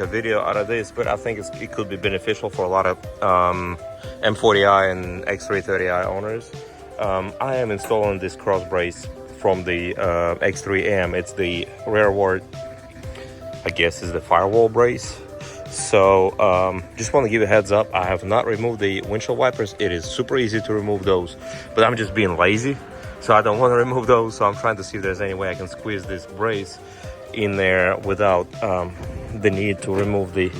video out of this, but I think it could be beneficial for a lot of M40i and X330i owners. I am installing this cross brace from the X3m. It's the rearward, I guess, is the firewall brace. So just want to give you a heads up, I have not removed the windshield wipers. It is super easy to remove those, but I'm just being lazy, so I don't want to remove those. So I'm trying to see if there's any way I can squeeze this brace in there without the need to remove the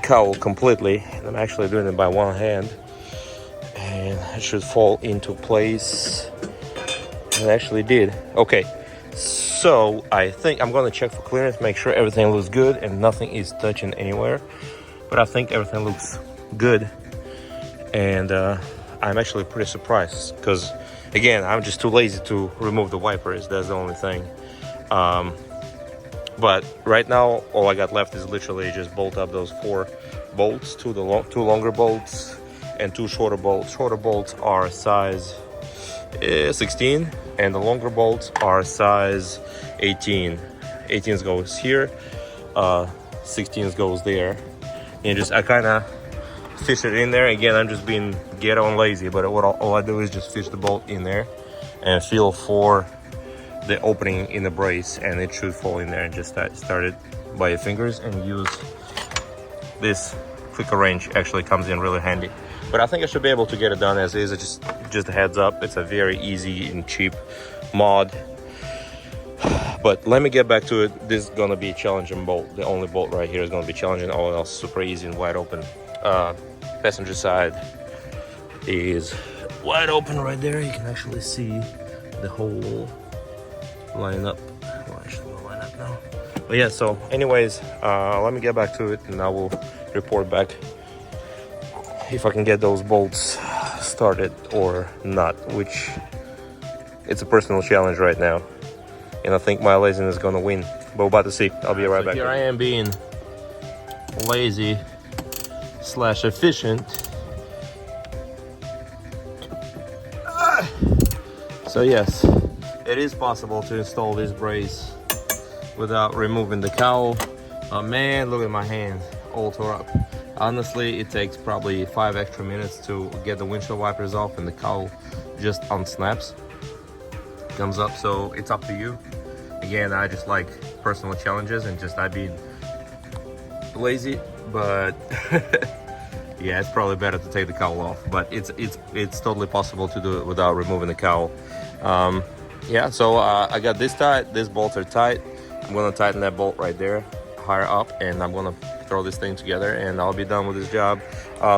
cowl completely. And I'm actually doing it by one hand, and it should fall into place. It actually did. Okay, so I think I'm gonna check for clearance, make sure everything looks good and nothing is touching anywhere. But I think everything looks good, and I'm actually pretty surprised because, again, I'm just too lazy to remove the wipers. That's the only thing. But right now, all I got left is literally just bolt up those 4 bolts, two longer bolts and 2 shorter bolts. Shorter bolts are size 16, and the longer bolts are size 18. 18 goes here, 16 goes there, and just I kind of fish it in there. Again, I'm just being ghetto and lazy, but all I do is just fish the bolt in there and feel for the opening in the brace, and it should fall in there. And just start it by your fingers and use this quicker wrench. Actually comes in really handy. But I think I should be able to get it done as is. It's just a heads up, it's a very easy and cheap mod. But let me get back to it. This is gonna be a challenging bolt. The only bolt right here is gonna be challenging. All else super easy and wide open. Passenger side is wide open right there. You can actually see the whole line up. Well, actually we'll line up now. But yeah, so anyways, let me get back to it and I will report back if I can get those bolts started or not, which it's a personal challenge right now, and I think my laziness is gonna win, but we're about to see. I'll be right back. Here I am being lazy slash efficient. So yes, it is possible to install this brace without removing the cowl. Oh man, look at my hands all tore up. Honestly, it takes probably 5 extra minutes to get the windshield wipers off, and the cowl just unsnaps, comes up. So it's up to you. Again, I just like personal challenges and just I being lazy, but yeah, it's probably better to take the cowl off. But it's totally possible to do it without removing the cowl. Yeah, so I got this tight. These bolts are tight. I'm gonna tighten that bolt right there, higher up, and I'm gonna throw this thing together and I'll be done with this job.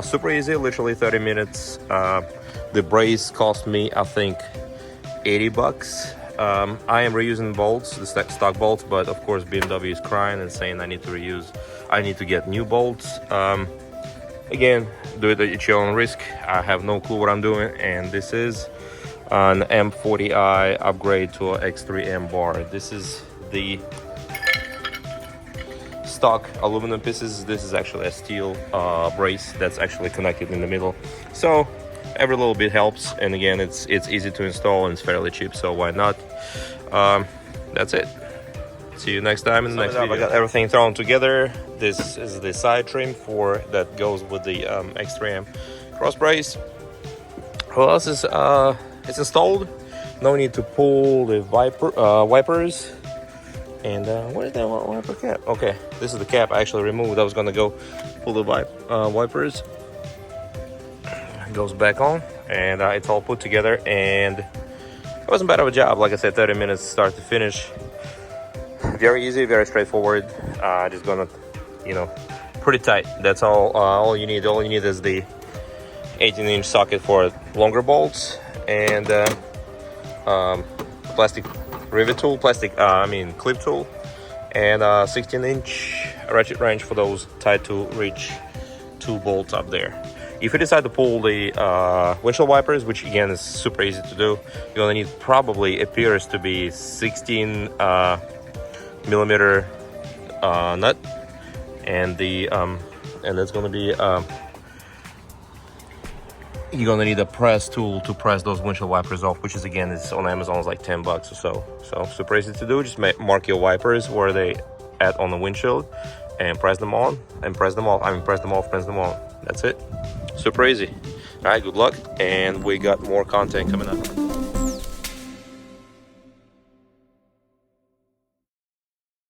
Super easy, literally 30 minutes. The brace cost me, I think, 80 bucks. I am reusing bolts, the stock bolts, but of course BMW is crying and saying I need to get new bolts. Again, do it at your own risk. I have no clue what I'm doing, and this is an M40i upgrade to an X3m bar. This is the stock aluminum pieces. This is actually a steel brace that's actually connected in the middle, so every little bit helps. And again, it's easy to install and it's fairly cheap, so why not? That's it. See you next time in the next video. I got everything thrown together. This is the side trim that goes with the X3m cross brace. What else is it's installed? No need to pull the wipers. And what is that wiper cap? Okay, this is the cap I actually removed. I was gonna go pull the wipers. It goes back on, and it's all put together, and it wasn't bad of a job. Like I said, 30 minutes start to finish. Very easy, very straightforward. Just gonna, pretty tight. That's all. All you need is the 18-inch socket for longer bolts, and plastic rivet tool, clip tool, and 16-inch ratchet wrench for those tight to reach 2 bolts up there. If you decide to pull the windshield wipers, which again is super easy to do, you're gonna need probably appears to be 16 millimeter nut, and that's gonna be you're gonna need a press tool to press those windshield wipers off, which is again is on Amazon, is like 10 bucks or so. So super easy to do. Just mark your wipers where they at on the windshield, and press them on and press them off. I mean, press them off, press them on. That's it. Super easy. All right, good luck, and we got more content coming up.